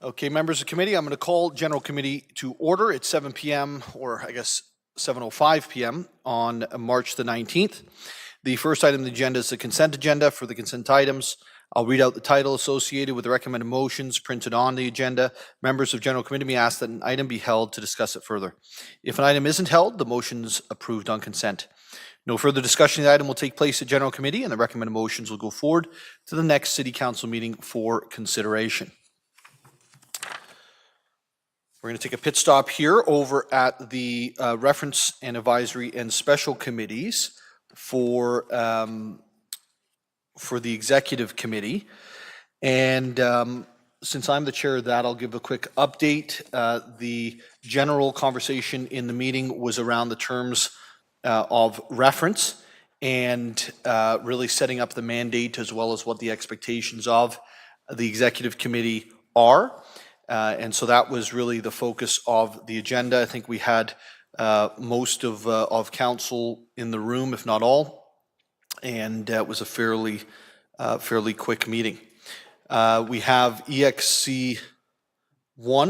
Okay, members of committee, I'm going to call general committee to order at 7 p.m. or I guess 7:05 p.m. on March the 19th. The first item on the agenda is the consent agenda. For the consent items, I'll read out the title associated with the recommended motions printed on the agenda. Members of general committee may ask that an item be held to discuss it further. If an item isn't held, the motion's approved on consent. No further discussion of the item will take place at general committee, and the recommended motions will go forward to the next city council meeting for consideration. We're going to take a pit stop here over at the reference and advisory and special committees for the executive committee. And since I'm the chair of that, I'll give a quick update. The general conversation in the meeting was around the terms of reference and really setting up the mandate as well as what the expectations of the executive committee are. And so that was really the focus of the agenda. I think we had most of council in the room, if not all, and it was a fairly quick meeting. We have EXC1,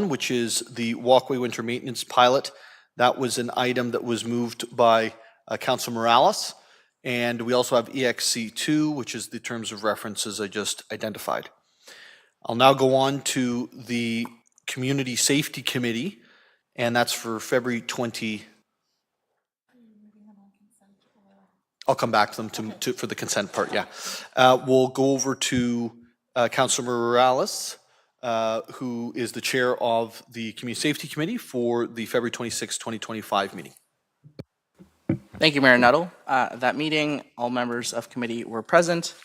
which is the walkway winter maintenance pilot. That was an item that was moved by Councilor Morales. And we also have EXC2, which is the terms of references I just identified. I'll now go on to the Community Safety Committee, and that's for February 20. I'll come back to them for the consent part, yeah. We'll go over to Councilor Morales, who is the chair of the Community Safety Committee for the February 26, 2025 meeting. Thank you, Mayor Nuttall. At that meeting, all members of committee were present.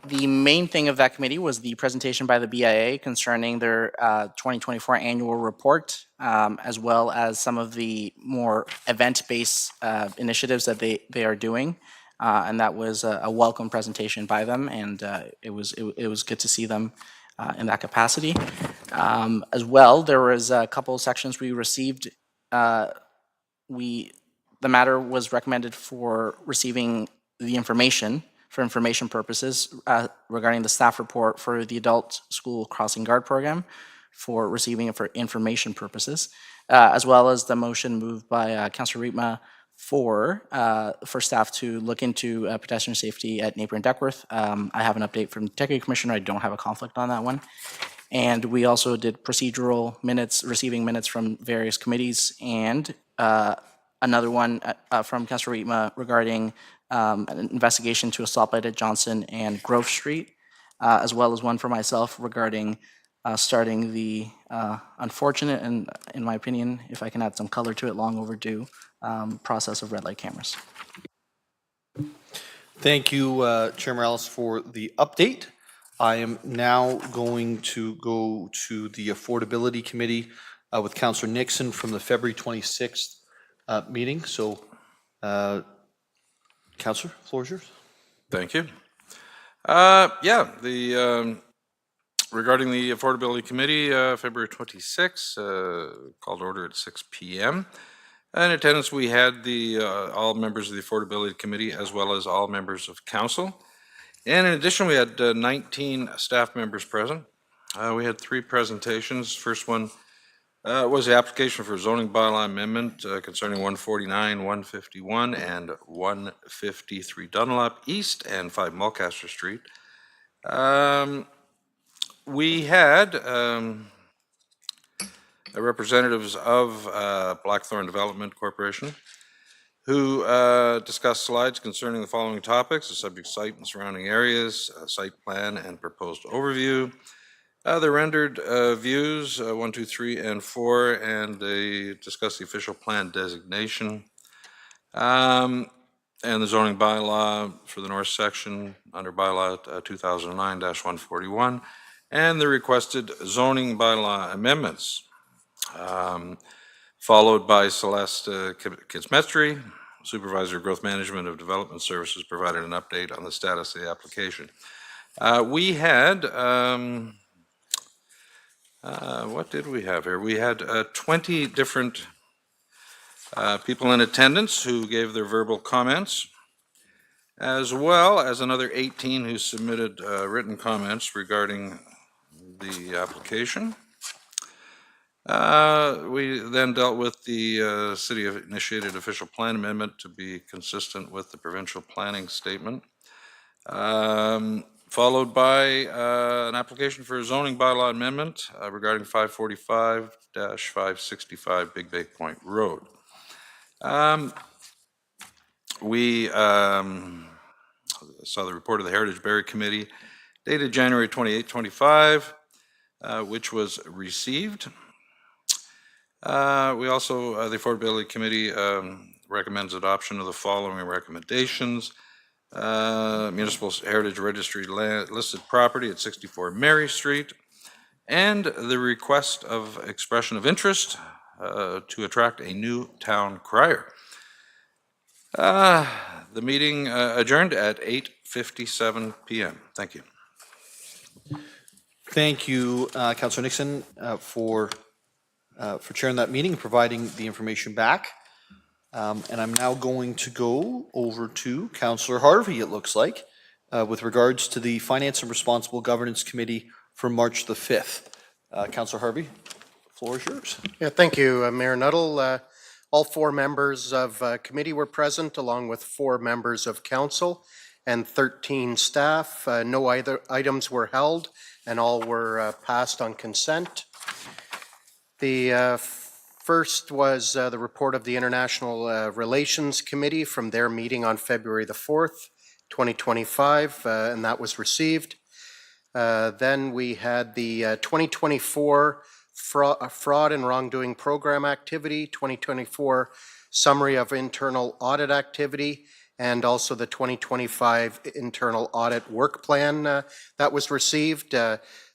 The main thing of that committee was the presentation by the BIA concerning their 2024 annual report, as well as some of the more event-based initiatives that they are doing. And that was a welcome presentation by them, and it was good to see them in that capacity. As well, there was a couple of sections we received. The matter was recommended for receiving the information for information purposes regarding the staff report for the adult school crossing guard program, for receiving it for information purposes, as well as the motion moved by Councillor Rietma for staff to look into pedestrian safety at Napier and Duckworth. I have an update from Deputy Commissioner. I don't have a conflict on that one. And we also did procedural minutes, receiving minutes from various committees, and another one from Councillor Rietma regarding an investigation to a stoplight at Johnson and Grove Street, as well as one for myself regarding starting the unfortunate and, in my opinion, if I can add some color to it, long overdue process of red light cameras. Thank you, Chair Morales, for the update. I am now going to go to the Affordability Committee with Councillor Nixon from the February 26th meeting. So, Councillor, floor is yours. Thank you. Regarding the Affordability Committee, February 26, called order at 6 p.m. In attendance, we had all members of the Affordability Committee as well as all members of Council. And in addition, we had 19 staff members present. We had 3 presentations. First one was the application for zoning bylaw amendment concerning 149, 151, and 153 Dunlop East and 5 Mulcaster Street. We had representatives of Blackthorn Development Corporation who discussed slides concerning the following topics: the subject site and surrounding areas, site plan and proposed overview. They rendered views 1, 2, 3, and 4, and they discussed the official plan designation and the zoning bylaw for the north section under bylaw 2009-141, and the requested zoning bylaw amendments. Followed by Celeste Kinsmetri, Supervisor of Growth Management of Development Services, provided an update on the status of the application. We had what did we have here? We had 20 different people in attendance who gave their verbal comments, as well as another 18 who submitted written comments regarding the application. We then dealt with the city-initiated official plan amendment to be consistent with the provincial planning statement. Followed by an application for a zoning bylaw amendment regarding 545-565 Big Bay Point Road. We saw the report of the Heritage Barrie Committee dated January 28, 25, which was received. We also, the Affordability Committee recommends adoption of the following recommendations. Municipal Heritage Registry listed property at 64 Mary Street, and the request of expression of interest to attract a new town crier. The meeting adjourned at 8:57 p.m. Thank you. Thank you, Councillor Nixon, for chairing that meeting, providing the information back. And I'm now going to go over to Councillor Harvey, it looks like, with regards to the Finance and Responsible Governance Committee for March the 5th. Councillor Harvey, the floor is yours. Yeah, thank you, Mayor Nuttall. All 4 members of committee were present, along with 4 members of council and 13 staff. No items were held, and all were passed on consent. The first was the report of the International Relations Committee from their meeting on February the 4th, 2025, and that was received. Then we had the 2024 Fraud and Wrongdoing Program Activity, 2024 Summary of Internal Audit Activity, and also the 2025 Internal Audit Work Plan that was received.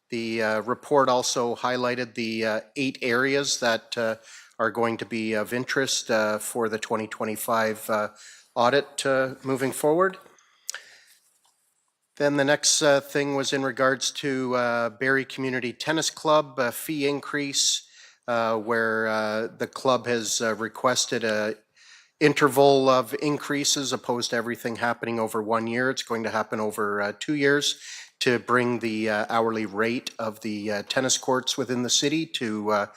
The report also highlighted the 8 areas that are going to be of interest for the 2025 audit moving forward. Then the next thing was in regards to Barrie Community Tennis Club fee increase, where the club has requested a interval of increases opposed to everything happening over 1 year. It's going to happen over 2 years to bring the hourly rate of the tennis courts within the city to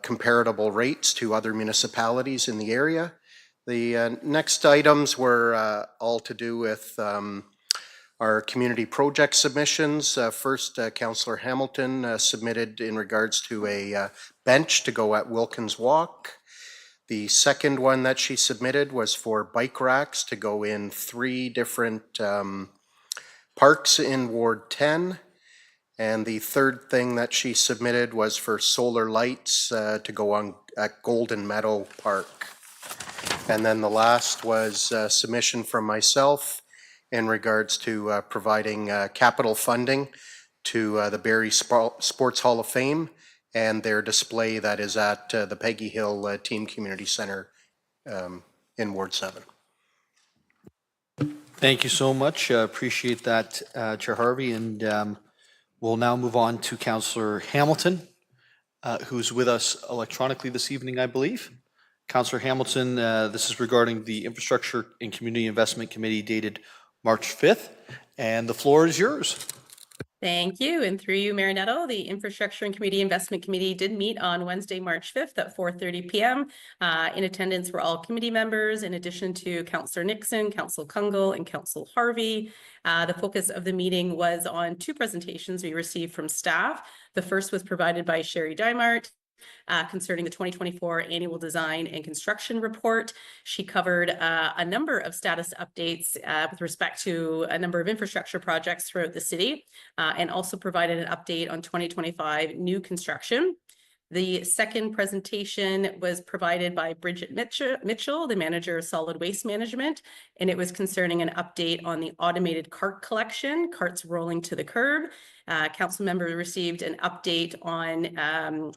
comparable rates to other municipalities in the area. The next items were all to do with our community project submissions. First, Councillor Hamilton submitted in regards to a bench to go at Wilkins Walk. The second one that she submitted was for bike racks to go in 3 different parks in Ward 10. And the third thing that she submitted was for solar lights to go on at Golden Meadow Park. And then the last was a submission from myself in regards to providing capital funding to the Barrie Sports Hall of Fame and their display that is at the Peggy Hill Team Community Center in Ward 7. Thank you so much. Appreciate that, Chair Harvey. And we'll now move on to Councillor Hamilton, who's with us electronically this evening, I believe. Councillor Hamilton, this is regarding the Infrastructure and Community Investment Committee dated March 5th, and the floor is yours. Thank you. And through you, Mayor Nuttall, the Infrastructure and Community Investment Committee did meet on Wednesday, March 5th at 4:30 p.m. In attendance were all committee members, in addition to Councillor Nixon, Councillor Kungle, and Councillor Harvey. The focus of the meeting was on 2 presentations we received from staff. The first was provided by Sherry Dymart, concerning the 2024 Annual Design and Construction Report. She covered a number of status updates with respect to a number of infrastructure projects throughout the city, and also provided an update on 2025 new construction. The second presentation was provided by Bridget Mitchell, the manager of solid waste management, and it was concerning an update on the automated cart collection, carts rolling to the curb. Council member received an update on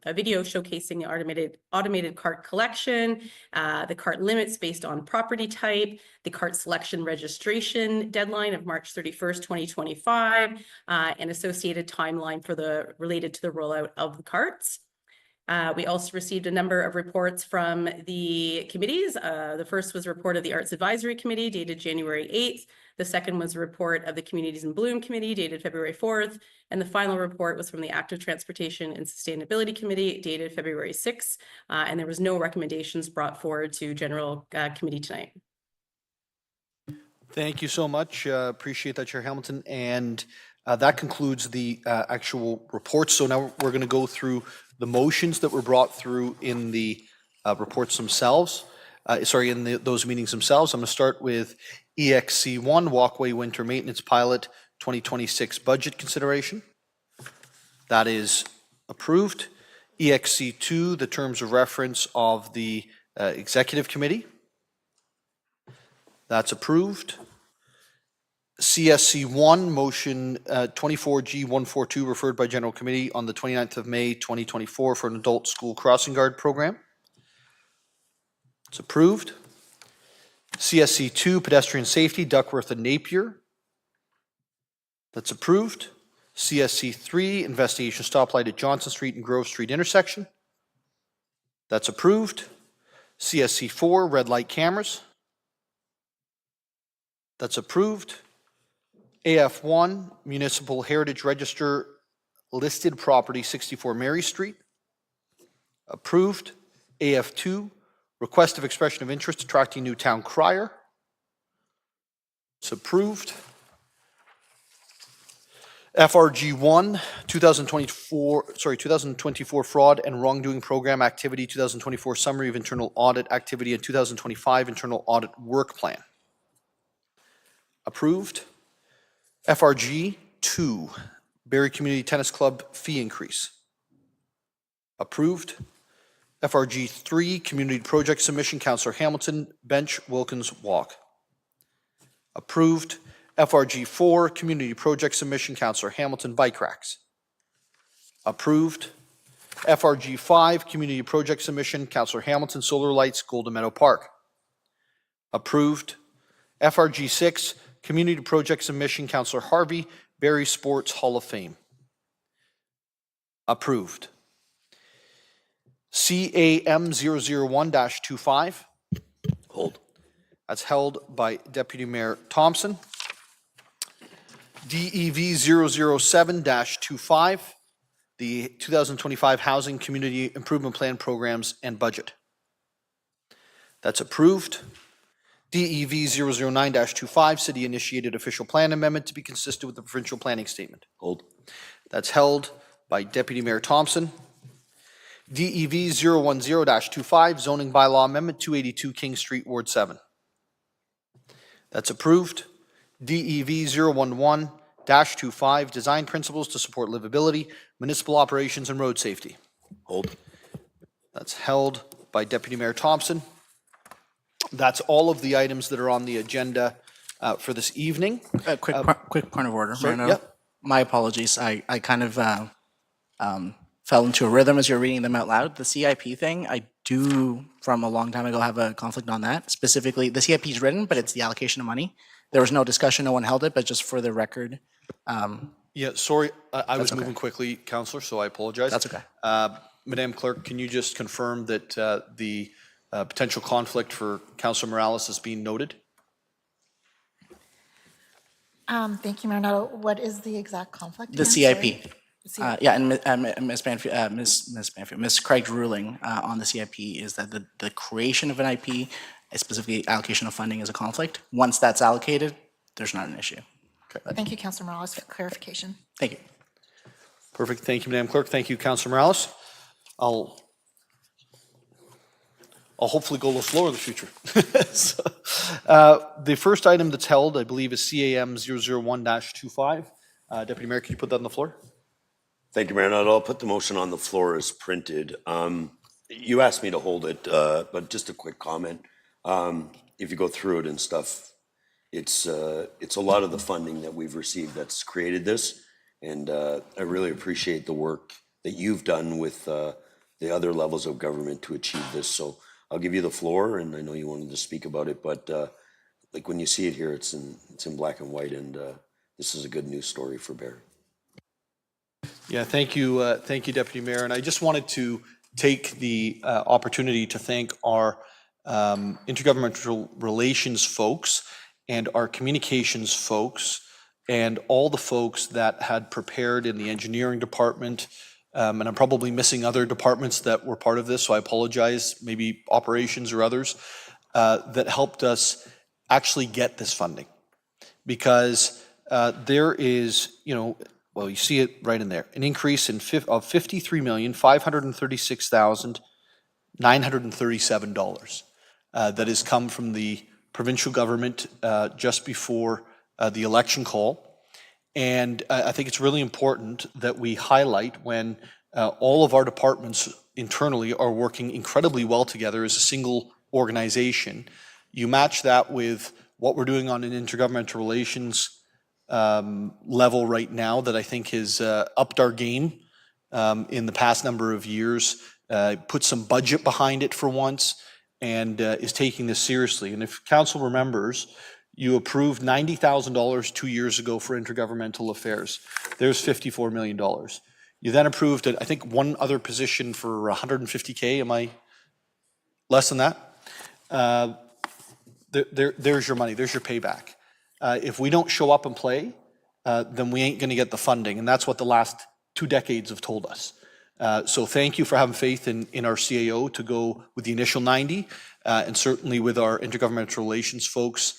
a video showcasing the automated cart collection, the cart limits based on property type, the cart selection registration deadline of March 31st, 2025, and associated timeline for related to the rollout of the carts. We also received a number of reports from the committees. The first was a report of the Arts Advisory Committee dated January 8th. The second was a report of the Communities in Bloom Committee dated February 4th. And the final report was from the Active Transportation and Sustainability Committee dated February 6th. And there was no recommendations brought forward to General Committee tonight. Thank you so much. Appreciate that, Chair Hamilton. And that concludes the actual reports. So now we're going to go through the motions that were brought through in the reports themselves. In those meetings themselves. I'm going to start with EXC1, Walkway Winter Maintenance Pilot 2026 Budget Consideration. That is approved. EXC2, the terms of reference of the Executive Committee. That's approved. CSC1, motion 24G142, referred by General Committee on the 29th of May, 2024 for an adult school crossing guard program. It's approved. CSC2, pedestrian safety, Duckworth and Napier. That's approved. CSC3, investigation stoplight at Johnson Street and Grove Street intersection. That's approved. CSC4, red light cameras. That's approved. AF1, Municipal Heritage Register listed property 64 Mary Street. Approved. AF2, request of expression of interest attracting new town crier. It's approved. FRG1, 2024 Fraud and Wrongdoing Program Activity 2024 Summary of Internal Audit Activity and 2025 Internal Audit Work Plan. Approved. FRG2, Barrie Community Tennis Club fee increase. Approved. FRG3, Community Project Submission, Councillor Hamilton, Bench, Wilkins, Walk. Approved. FRG4, Community Project Submission, Councillor Hamilton, Bike Racks. Approved. FRG5, Community Project Submission, Councillor Hamilton, Solar Lights, Golden Meadow Park. Approved. FRG6, Community Project Submission, Councillor Harvey, Barrie Sports Hall of Fame. Approved. CAM001-25. Hold. That's held by Deputy Mayor Thompson. DEV007-25, the 2025 Housing Community Improvement Plan Programs and Budget. That's approved. DEV009-25, City Initiated Official Plan Amendment to be consistent with the Provincial Planning Statement. Hold. That's held by Deputy Mayor Thompson. DEV010-25, Zoning Bylaw Amendment 282 King Street, Ward 7. That's approved. DEV011-25, Design Principles to Support Livability, Municipal Operations and Road Safety. Hold. That's held by Deputy Mayor Thompson. That's all of the items that are on the agenda for this evening. Quick point of order. Sorry, Mayor yeah. Nuttall. My apologies. I kind of fell into a rhythm as you're reading them out loud. The CIP thing, I do, from a long time ago, have a conflict on that. Specifically, the CIP is written, but it's the allocation of money. There was no discussion, no one held it, but just for the record. Yeah, sorry, I was okay. moving quickly, Councillor, so I apologize. That's okay. Madam Clerk, can you just confirm that the potential conflict for Councillor Morales is being noted? Thank you, Mayor Nuttall. What is the exact conflict? The again? CIP. Sorry. Yeah, and Ms. Craig's ruling on the CIP is that the creation of an IP, specifically allocation of funding, is a conflict. Once that's allocated, there's not an issue. Thank you, Councillor Morales, for clarification. Thank you. Perfect. Thank you, Madam Clerk. Thank you, Councillor Morales. I'll hopefully go a little slower in the future. So, the first item that's held, I believe, is CAM 001-25. Deputy Mayor, can you put that on the floor? Thank you, Mayor Nuttall. I'll put the motion on the floor as printed. You asked me to hold it, but just a quick comment. If you go through it and stuff, it's a lot of the funding that we've received that's created this. And I really appreciate the work that you've done with the other levels of government to achieve this. So I'll give you the floor, and I know you wanted to speak about it, but like when you see it here, it's in black and white, and this is a good news story for Barrie. Yeah, thank you, Deputy Mayor. And I just wanted to take the opportunity to thank our intergovernmental relations folks and our communications folks and all the folks that had prepared in the engineering department. And I'm probably missing other departments that were part of this, so I apologize, maybe operations or others, that helped us actually get this funding. Because there is, well, you see it right in there, an increase of $53,536,937 that has come from the provincial government just before the election call. And I think it's really important that we highlight when all of our departments internally are working incredibly well together as a single organization. You match that with what we're doing on an intergovernmental relations level right now that I think has upped our game in the past number of years, put some budget behind it for once, and is taking this seriously. And if council remembers, you approved $90,000 2 years ago for intergovernmental affairs. There's $54 million. You then approved, I think, one other position for $150K. Am I less than that? There's your money. There's your payback. If we don't show up and play, then we ain't going to get the funding. And that's what the last 2 decades have told us. So thank you for having faith in our CAO to go with the initial 90, and certainly with our intergovernmental relations folks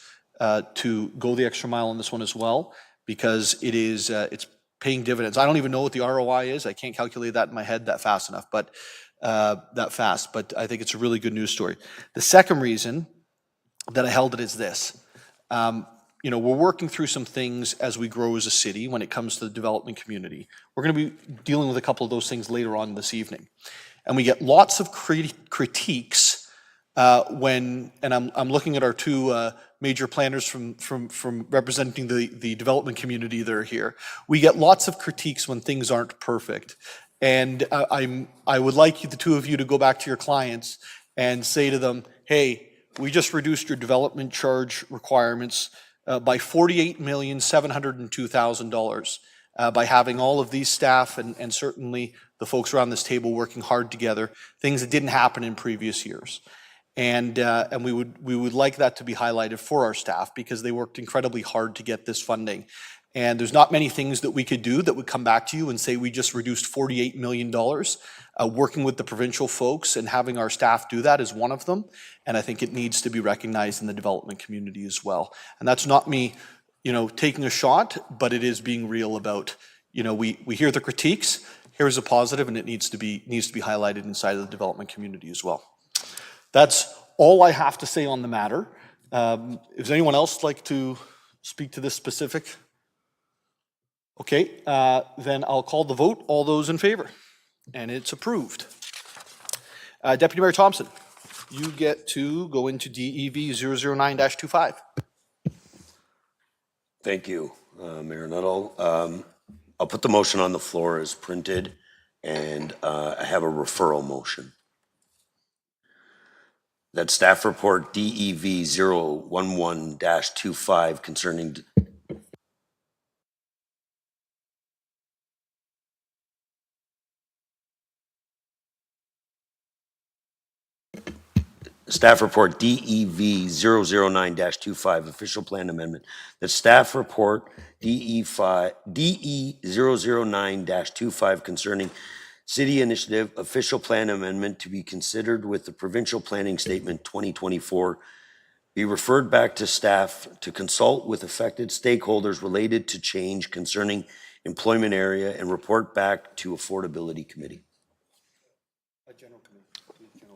to go the extra mile on this one as well, because it's paying dividends. I don't even know what the ROI is. I can't calculate that in my head that fast enough, but but I think it's a really good news story. The second reason that I held it is this. We're working through some things as we grow as a city when it comes to the development community. We're going to be dealing with a couple of those things later on this evening. And we get lots of critiques and I'm looking at our two major planners from representing the development community that are here. We get lots of critiques when things aren't perfect. And I would like the two of you to go back to your clients and say to them, hey, we just reduced your development charge requirements by $48,702,000 by having all of these staff and certainly the folks around this table working hard together, things that didn't happen in previous years. And we would like that to be highlighted for our staff because they worked incredibly hard to get this funding. And there's not many things that we could do that would come back to you and say we just reduced $48 million. Working with the provincial folks and having our staff do that is one of them. And I think it needs to be recognized in the development community as well. And that's not me, taking a shot, but it is being real about, we hear the critiques, here's a positive, and it needs to be highlighted inside of the development community as well. That's all I have to say on the matter. Does anyone else like to speak to this specific? Okay, then I'll call the vote. All those in favor? And it's approved. Deputy Mayor Thompson, you get to go into DEV 009-25. Thank you, Mayor Nuttall. I'll put the motion on the floor as printed, and I have a referral motion. That staff report DEV 011-25 concerning Staff report DEV 009-25 official plan amendment. The staff report DE 009-25 concerning city initiative official plan amendment to be considered with the provincial planning statement 2024 be referred back to staff to consult with affected stakeholders related to change concerning employment area and report back to Affordability Committee.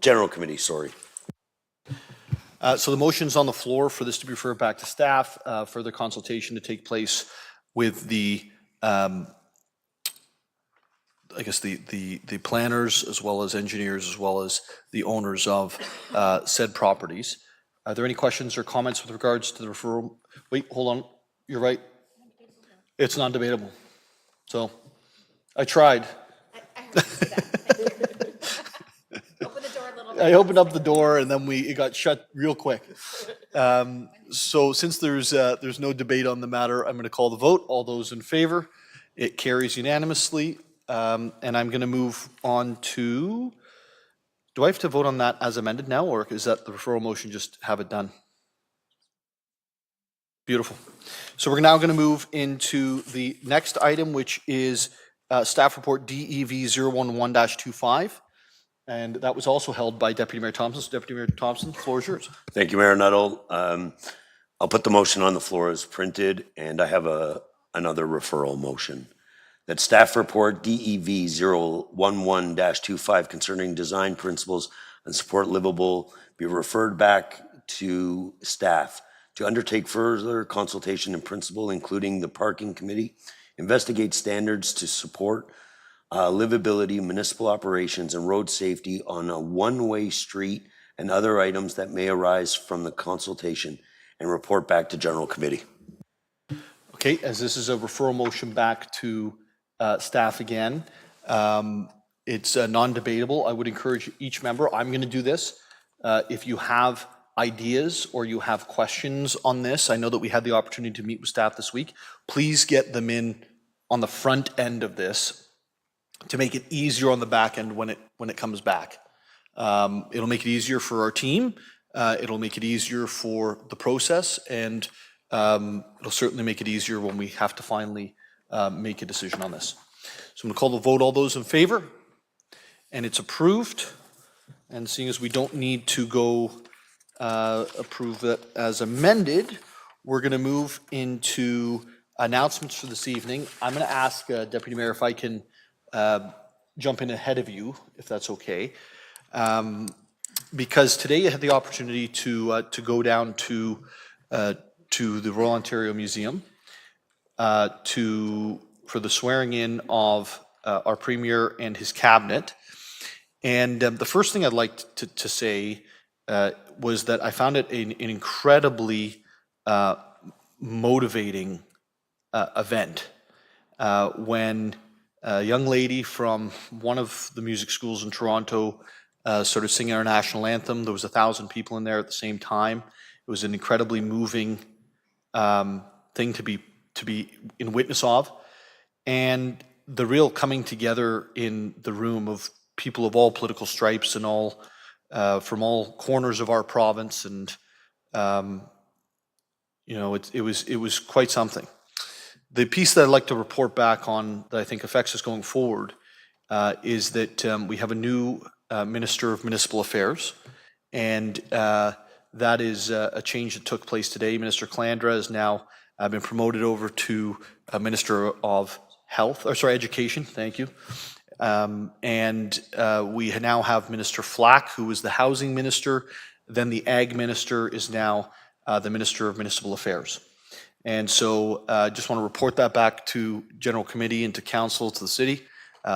General Committee, sorry. So the motion's on the floor for this to be referred back to staff, further consultation to take place with the planners as well as engineers as well as the owners of said properties. Are there any questions or comments with regards to the referral? Wait, hold on. You're right. It's non-debatable. So I tried. I opened up the door and then it got shut real quick. So since there's no debate on the matter, I'm going to call the vote. All those in favor, it carries unanimously. And I'm going to move on to Do I have to vote on that as amended now, or is that the referral motion, just have it done? Beautiful. So we're now going to move into the next item, which is staff report DEV 011-25. And that was also held by Deputy Mayor Thompson. So Deputy Mayor Thompson, the floor is yours. Thank you, Mayor Nuttall. I'll put the motion on the floor as printed, and I have another referral motion. That staff report DEV 011-25 concerning design principles and support livable be referred back to staff to undertake further consultation in principle, including the parking committee, investigate standards to support livability, municipal operations, and road safety on a one-way street and other items that may arise from the consultation, and report back to general committee. Okay, as this is a referral motion back to staff again, it's non-debatable. I would encourage each member, I'm going to do this. If you have ideas or you have questions on this, I know that we had the opportunity to meet with staff this week. Please get them in on the front end of this to make it easier on the back end when it comes back. It'll make it easier for our team. It'll make it easier for the process, and it'll certainly make it easier when we have to finally make a decision on this. So I'm going to call the vote. All those in favor? And it's approved. And seeing as we don't need to go approve that as amended, we're going to move into announcements for this evening. I'm going to ask Deputy Mayor if I can jump in ahead of you, if that's okay. Because today I had the opportunity to go down to the Royal Ontario Museum for the swearing in of our Premier and his cabinet. And the first thing I'd like to say was that I found it an incredibly motivating event when a young lady from one of the music schools in Toronto started singing our national anthem. There was 1,000 people in there at the same time. It was an incredibly moving thing to be in witness of, and the real coming together in the room of people of all political stripes and all from all corners of our province, and it was quite something. The piece that I'd like to report back on that I think affects us going forward is that we have a new Minister of Municipal Affairs, and that is a change that took place today. Minister Calandra has now been promoted over to Minister of Education. Thank you. And we now have Minister Flack, who was the Housing Minister. Then the Ag Minister is now the Minister of Municipal Affairs. And so I just want to report that back to General Committee and to Council, to the City.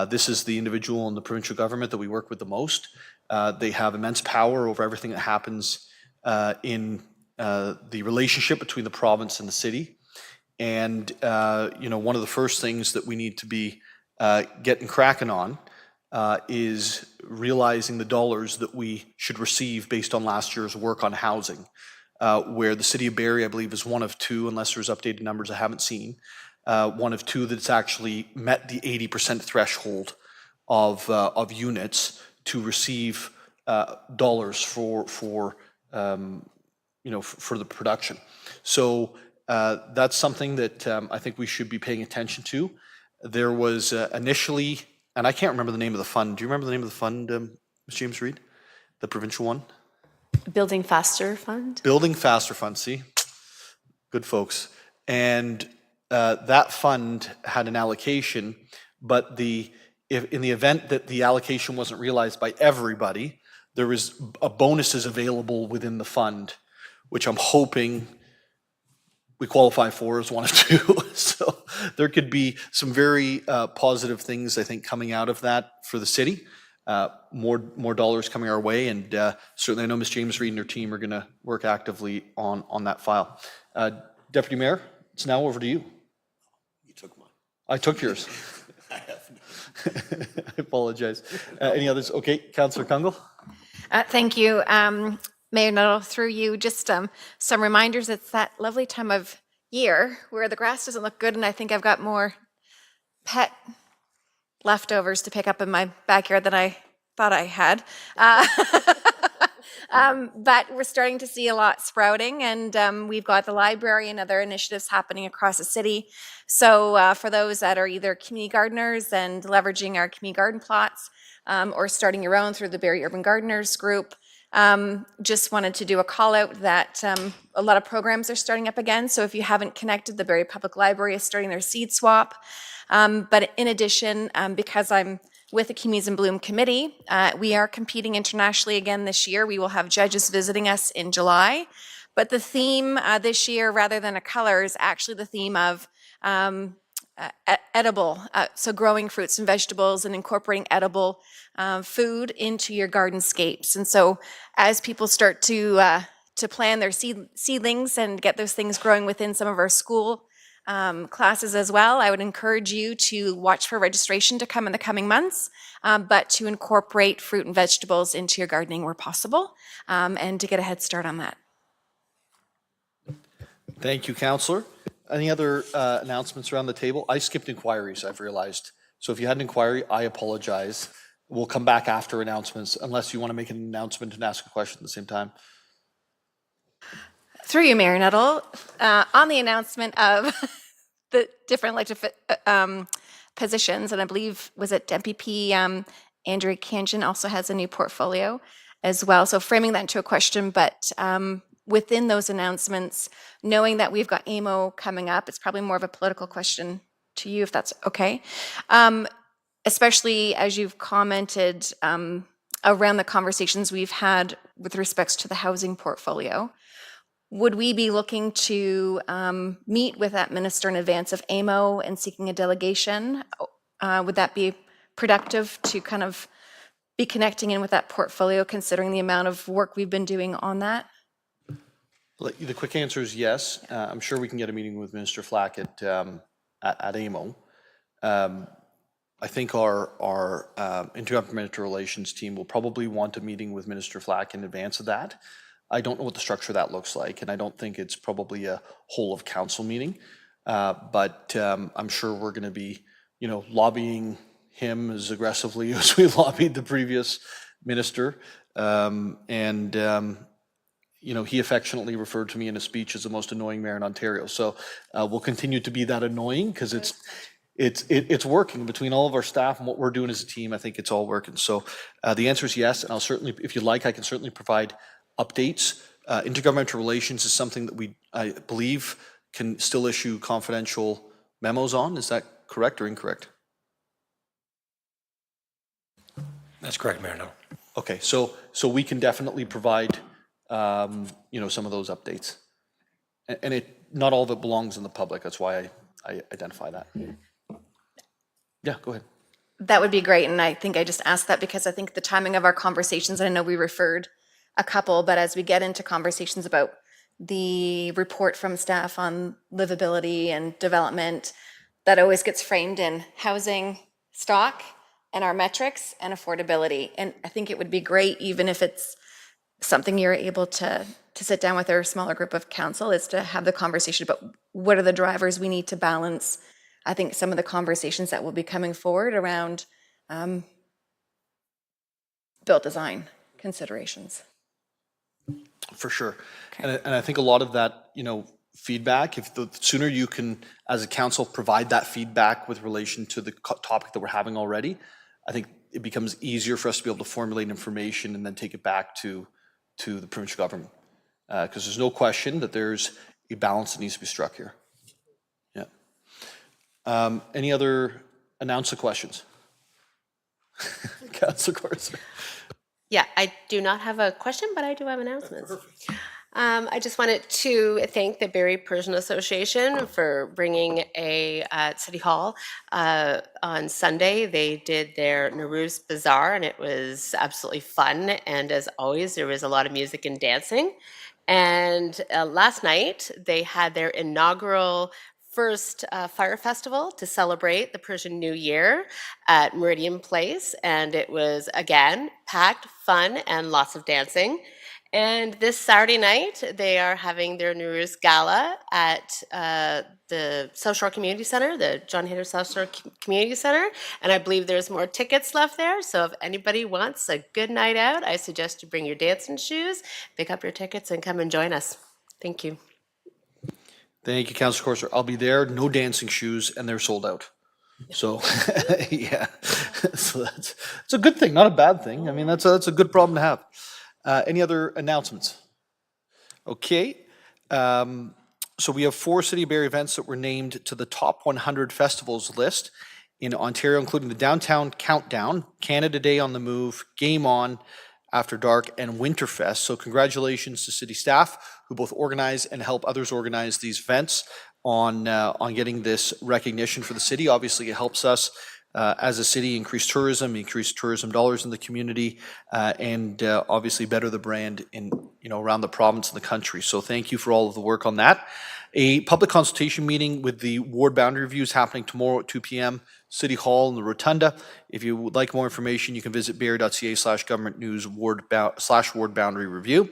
This is the individual in the provincial government that we work with the most. They have immense power over everything that happens in the relationship between the province and the city. And, one of the first things that we need to be getting cracking on is realizing the dollars that we should receive based on last year's work on housing, where the City of Barrie, I believe, is one of two, unless there's updated numbers I haven't seen, one of two that's actually met the 80% threshold of units to receive dollars for the production. So that's something that I think we should be paying attention to. There was initially, and I can't remember the name of the fund. Do you remember the name of the fund, Ms. James Reid? The provincial one? Building Faster Fund? Building Faster Fund, see? Good folks. And that fund had an allocation, but in the event that the allocation wasn't realized by everybody, there was bonuses available within the fund, which I'm hoping we qualify for as one of two. So there could be some very positive things, I think, coming out of that for the city. More dollars coming our way, and certainly I know Ms. James Reid and her team are going to work actively on that file. Deputy Mayor, it's now over to you. You took mine. I took yours. I have. I apologize. Any others? Okay, Councillor Kungle. Thank you. Mayor Nuttall, through you, just some reminders. It's that lovely time of year where the grass doesn't look good, and I think I've got more pet leftovers to pick up in my backyard than I thought I had. But we're starting to see a lot sprouting, and we've got the library and other initiatives happening across the city. So for those that are either community gardeners and leveraging our community garden plots, or starting your own through the Barrie Urban Gardeners group, just wanted to do a call out that a lot of programs are starting up again. So if you haven't connected, the Barrie Public Library is starting their seed swap. But in addition, because I'm with the Communities in Bloom Committee, we are competing internationally again this year. We will have judges visiting us in July. But the theme this year, rather than a color, is actually the theme of edible, so growing fruits and vegetables and incorporating edible food into your gardenscapes. And so as people start to plan their seedlings and get those things growing within some of our school classes as well, I would encourage you to watch for registration to come in the coming months, but to incorporate fruit and vegetables into your gardening where possible, and to get a head start on that. Thank you, Councillor. Any other announcements around the table? I skipped inquiries, I've realized. So if you had an inquiry, I apologize. We'll come back after announcements, unless you want to make an announcement and ask a question at the same time. Through you, Mayor Nuttall, on the announcement of the different elected positions, and I believe, was it MPP Andrew Kanjan also has a new portfolio as well. So framing that into a question, but within those announcements, knowing that we've got AMO coming up, it's probably more of a political question to you, if that's okay. Especially as you've commented around the conversations we've had with respects to the housing portfolio. Would we be looking to meet with that minister in advance of AMO and seeking a delegation? Would that be productive to kind of be connecting in with that portfolio, considering the amount of work we've been doing on that? The quick answer is yes. I'm sure we can get a meeting with Minister Flack at AMO. I think our intergovernmental relations team will probably want a meeting with Minister Flack in advance of that. I don't know what the structure of that looks like, and I don't think it's probably a whole of council meeting. But I'm sure we're going to be, lobbying him as aggressively as we lobbied the previous minister. He affectionately referred to me in a speech as the most annoying mayor in Ontario. So we'll continue to be that annoying because it's working between all of our staff and what we're doing as a team. I think it's all working. So the answer is yes, and I'll certainly, if you like, I can certainly provide updates. Intergovernmental relations is something that I believe, can still issue confidential memos on. Is that correct or incorrect? That's correct, Mayor. No. Okay, so we can definitely provide some of those updates. And not all of it belongs in the public. That's why I identify that. Yeah, go ahead. That would be great. And I think I just asked that because I think the timing of our conversations, I know we referred a couple, but as we get into conversations about the report from staff on livability and development, that always gets framed in housing stock and our metrics and affordability. And I think it would be great, even if it's something you're able to sit down with our smaller group of council, is to have the conversation about what are the drivers we need to balance. I think some of the conversations that will be coming forward around built design considerations. For sure. Okay. And I think a lot of that, feedback, if the sooner you can, as a council, provide that feedback with relation to the topic that we're having already, I think it becomes easier for us to be able to formulate information and then take it back to the provincial government. Because there's no question that there's a balance that needs to be struck here. Yeah. Any other announced questions? Councillor Corser. Yeah, I do not have a question, but I do have announcements. I just wanted to thank the Barrie Persian Association for bringing a City Hall on Sunday. They did their Nowruz Bazaar, and it was absolutely fun. And as always, there was a lot of music and dancing. And last night, they had their inaugural first fire festival to celebrate the Persian New Year at Meridian Place. And it was, again, packed, fun, and lots of dancing. And this Saturday night, they are having their New Year's Gala at the South Shore Community Center, the John Hader South Shore Community Center. And I believe there's more tickets left there. So if anybody wants a good night out, I suggest you bring your dancing shoes, pick up your tickets, and come and join us. Thank you. Thank you, Councillor Corser. I'll be there, no dancing shoes, and they're sold out. So, yeah, so it's a good thing, not a bad thing. I mean, that's a good problem to have. Any other announcements? Okay. So we have 4 City of Barrie events that were named to the top 100 festivals list in Ontario, including the Downtown Countdown, Canada Day on the Move, Game On, After Dark, and Winterfest. So congratulations to city staff who both organize and help others organize these events on getting this recognition for the city. Obviously, it helps us as a city increase tourism dollars in the community, and obviously better the brand in around the province and the country. So thank you for all of the work on that. A public consultation meeting with the ward boundary reviews happening tomorrow at 2 p.m. City Hall in the Rotunda. If you would like more information, you can visit barrie.ca/government/ward boundary review.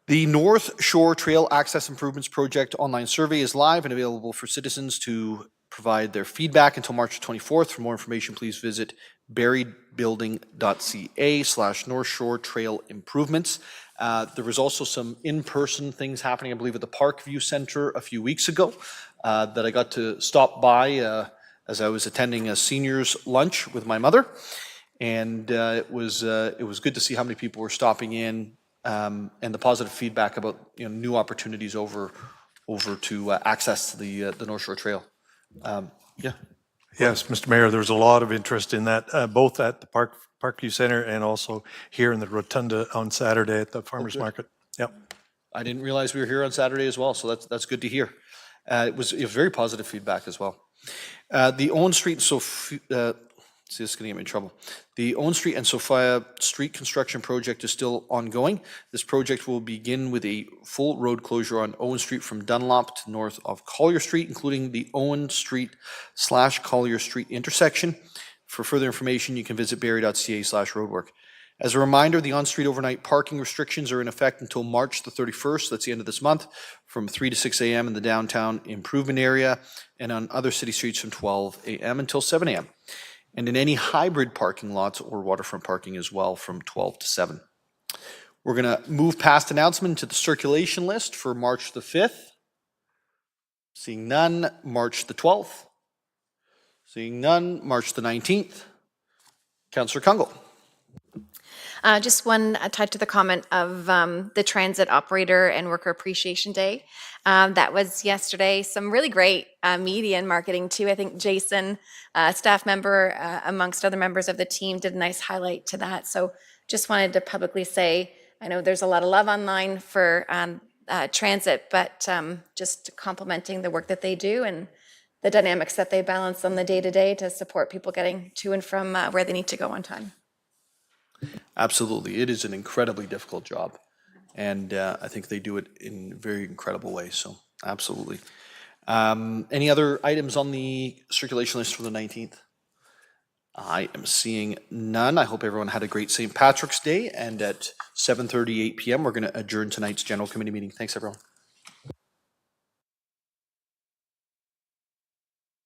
The North Shore Trail Access Improvements Project online survey is live and available for citizens to provide their feedback until March 24th. For more information, please visit barriebuilding.ca/North Shore Trail Improvements. There was also some in-person things happening, I believe, at the Parkview Center a few weeks ago that I got to stop by as I was attending a seniors lunch with my mother. And it was good to see how many people were stopping in and the positive feedback about new opportunities over to access to the North Shore Trail. Yeah. Yes, Mr. Mayor, there was a lot of interest in that, both at the Parkview Center and also here in the Rotunda on Saturday at the Farmers Market. Yep. I didn't realize we were here on Saturday as well, so that's good to hear. It was very positive feedback as well. The Owen Street, see, this is going to get me in trouble. The Owen Street and Sophia Street construction project is still ongoing. This project will begin with a full road closure on Owen Street from Dunlop to north of Collier Street, including the Owen Street/Collier Street intersection. For further information, you can visit barrie.ca/roadwork. As a reminder, the on-street overnight parking restrictions are in effect until March the 31st, that's the end of this month, from 3 to 6 a.m. in the downtown improvement area, and on other city streets from 12 a.m. until 7 a.m. and in any hybrid parking lots or waterfront parking as well from 12 to 7. We're going to move past announcement to the circulation list for March the 5th. Seeing none, March the 12th. Seeing none, March the 19th. Councillor Kungl. Just one tied to the comment of the Transit Operator and Worker Appreciation Day. That was yesterday. Some really great media and marketing too. I think Jason, staff member, amongst other members of the team, did a nice highlight to that. So just wanted to publicly say, I know there's a lot of love online for transit, but just complimenting the work that they do and the dynamics that they balance on the day-to-day to support people getting to and from where they need to go on time. Absolutely. It is an incredibly difficult job. And I think they do it in very incredible ways. So absolutely. Any other items on the circulation list for the 19th? I am seeing none. I hope everyone had a great St. Patrick's Day. And at 7:38 p.m., we're going to adjourn tonight's general committee meeting. Thanks, everyone.